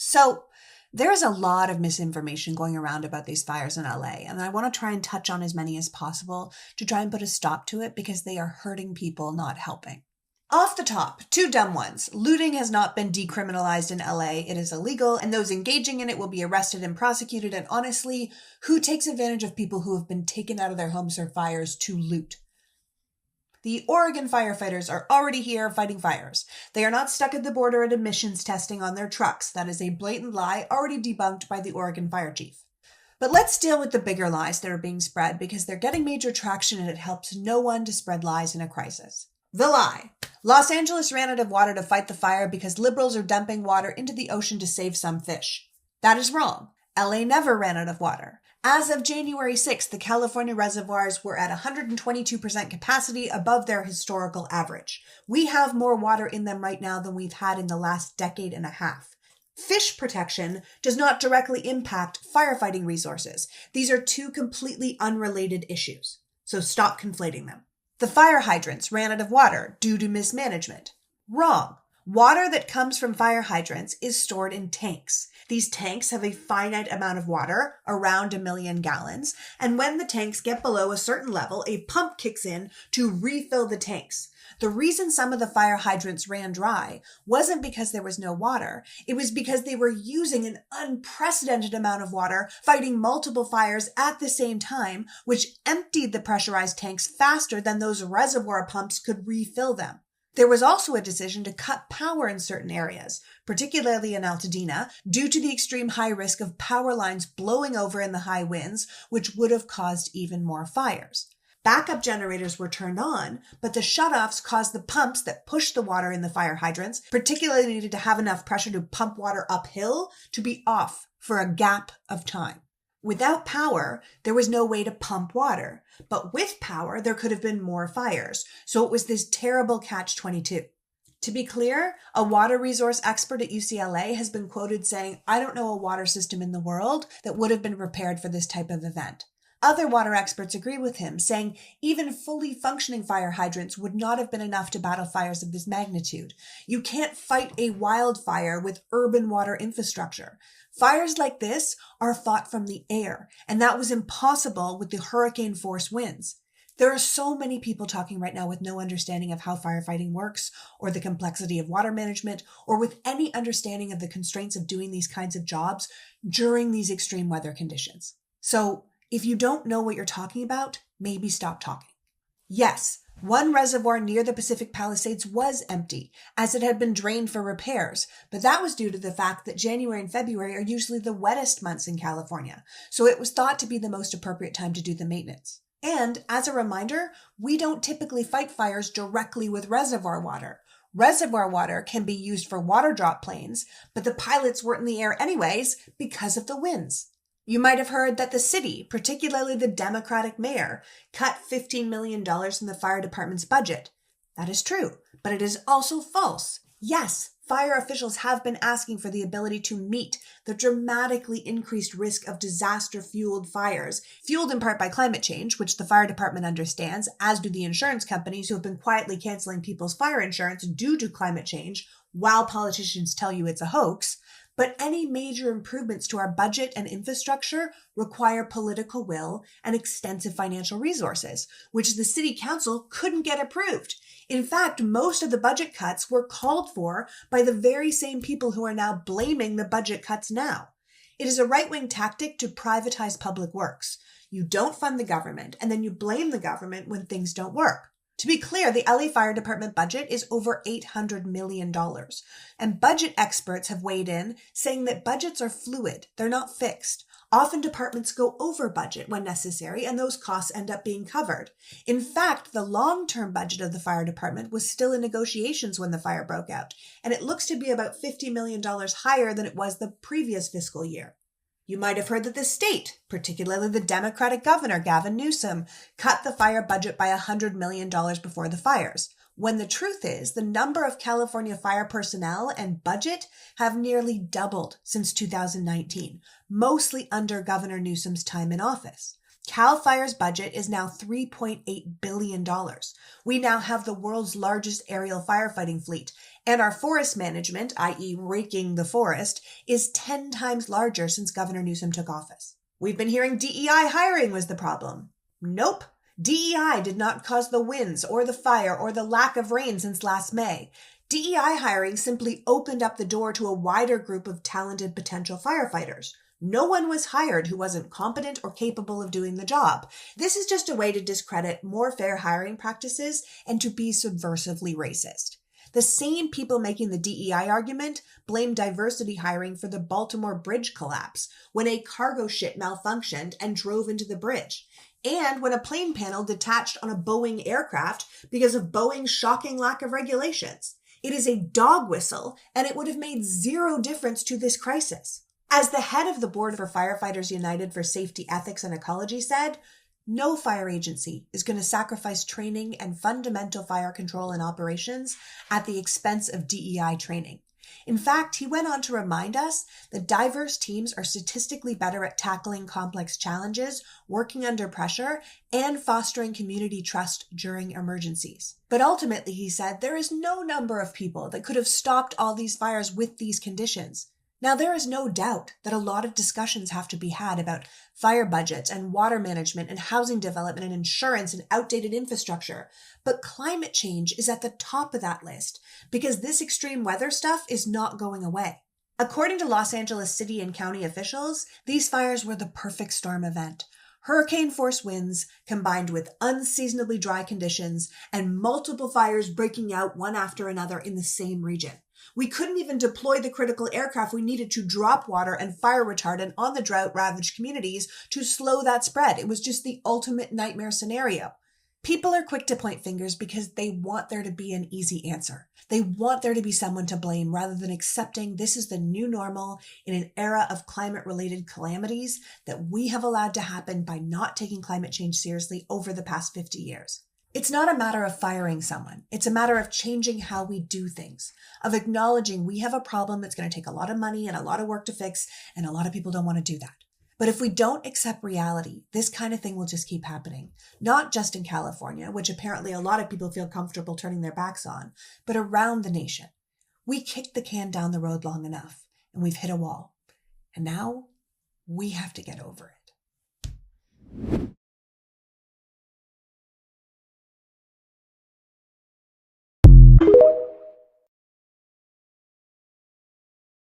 So there's a lot of misinformation going around about these fires in LA, and I want to try and touch on as many as possible to try and put a stop to it because they are hurting people, not helping. Off the top, two dumb ones. Looting has not been decriminalized in LA. It is illegal, and those engaging in it will be arrested and prosecuted. And honestly, who takes advantage of people who have been taken out of their homes or fires to loot? The Oregon firefighters are already here fighting fires. They are not stuck at the border at emissions testing on their trucks. That is a blatant lie already debunked by the Oregon fire chief. But let's deal with the bigger lies that are being spread because they're getting major traction and it helps no one to spread lies in a crisis. The lie. Los Angeles ran out of water to fight the fire because liberals are dumping water into the ocean to save some fish. That is wrong. LA never ran out of water. As of January 6th, the California reservoirs were at 122% capacity above their historical average. We have more water in them right now than we've had in the last decade and a half. Fish protection does not directly impact firefighting resources. These are two completely unrelated issues. So stop conflating them. The fire hydrants ran out of water due to mismanagement. Wrong. Water that comes from fire hydrants is stored in tanks. These tanks have a finite amount of water, around 1 million gallons, and when the tanks get below a certain level, a pump kicks in to refill the tanks. The reason some of the fire hydrants ran dry wasn't because there was no water. It was because they were using an unprecedented amount of water, fighting multiple fires at the same time, which emptied the pressurized tanks faster than those reservoir pumps could refill them. There was also a decision to cut power in certain areas, particularly in Altadena, due to the extreme high risk of power lines blowing over in the high winds, which would have caused even more fires. Backup generators were turned on, but the shutoffs caused the pumps that pushed the water in the fire hydrants, particularly needed to have enough pressure to pump water uphill, to be off for a gap of time. Without power, there was no way to pump water, but with power, there could have been more fires. So it was this terrible catch-22. To be clear, a water resource expert at UCLA has been quoted saying, "I don't know a water system in the world that would have been prepared for this type of event." Other water experts agree with him, saying even fully functioning fire hydrants would not have been enough to battle fires of this magnitude. You can't fight a wildfire with urban water infrastructure. Fires like this are fought from the air, and that was impossible with the hurricane-force winds. There are so many people talking right now with no understanding of how firefighting works, or the complexity of water management, or with any understanding of the constraints of doing these kinds of jobs during these extreme weather conditions. So, if you don't know what you're talking about, maybe stop talking. Yes, one reservoir near the Pacific Palisades was empty, as it had been drained for repairs, but that was due to the fact that January and February are usually the wettest months in California, so it was thought to be the most appropriate time to do the maintenance. And, as a reminder, we don't typically fight fires directly with reservoir water. Reservoir water can be used for water drop planes, but the pilots weren't in the air anyways because of the winds. You might have heard that the city, particularly the Democratic mayor, cut $15 million in the fire department's budget. That is true, but it is also false. Yes, fire officials have been asking for the ability to meet the dramatically increased risk of disaster-fueled fires, fueled in part by climate change, which the fire department understands, as do the insurance companies who have been quietly canceling people's fire insurance due to climate change, while politicians tell you it's a hoax. But any major improvements to our budget and infrastructure require political will and extensive financial resources, which the city council couldn't get approved. In fact, most of the budget cuts were called for by the very same people who are now blaming the budget cuts now. It is a right-wing tactic to privatize public works. You don't fund the government, and then you blame the government when things don't work. To be clear, the LA Fire Department budget is over $800 million, and budget experts have weighed in, saying that budgets are fluid, they're not fixed. Often departments go over budget when necessary, and those costs end up being covered. In fact, the long-term budget of the fire department was still in negotiations when the fire broke out, and it looks to be about $50 million higher than it was the previous fiscal year. You might have heard that the state, particularly the Democratic governor, Gavin Newsom, cut the fire budget by $100 million before the fires, when the truth is the number of California fire personnel and budget have nearly doubled since 2019, mostly under Governor Newsom's time in office. Cal Fire's budget is now $3.8 billion. We now have the world's largest aerial firefighting fleet, And our forest management, i.e. raking the forest, is 10 times larger since Governor Newsom took office. We've been hearing DEI hiring was the problem. Nope. DEI did not cause the winds or the fire or the lack of rain since last May. DEI hiring simply opened up the door to a wider group of talented potential firefighters. No one was hired who wasn't competent or capable of doing the job. This is just a way to discredit more fair hiring practices and to be subversively racist. The same people making the DEI argument blame diversity hiring for the Baltimore Bridge collapse when a cargo ship malfunctioned and drove into the bridge, and when a plane panel detached on a Boeing aircraft because of Boeing's shocking lack of regulations. It is a dog whistle, and it would have made zero difference to this crisis. As the head of the board for Firefighters United for Safety, Ethics, and Ecology said, no fire agency is going to sacrifice training and fundamental fire control and operations at the expense of DEI training. In fact, he went on to remind us that diverse teams are statistically better at tackling complex challenges, working under pressure, and fostering community trust during emergencies. But ultimately, he said, there is no number of people that could have stopped all these fires with these conditions. Now, there is no doubt that a lot of discussions have to be had about fire budgets and water management and housing development and insurance and outdated infrastructure. But climate change is at the top of that list because this extreme weather stuff is not going away. According to Los Angeles city and county officials, these fires were the perfect storm event. Hurricane-force winds combined with unseasonably dry conditions and multiple fires breaking out one after another in the same region. We couldn't even deploy the critical aircraft we needed to drop water and fire retardant on the drought-ravaged communities to slow that spread. It was just the ultimate nightmare scenario. People are quick to point fingers because they want there to be an easy answer. They want there to be someone to blame rather than accepting this is the new normal in an era of climate-related calamities that we have allowed to happen by not taking climate change seriously over the past 50 years. It's not a matter of firing someone. It's a matter of changing how we do things, of acknowledging we have a problem that's going to take a lot of money and a lot of work to fix, and a lot of people don't want to do that. But if we don't accept reality, this kind of thing will just keep happening, not just in California, which apparently a lot of people feel comfortable turning their backs on, but around the nation. We kicked the can down the road long enough, and we've hit a wall. And now we have to get over it.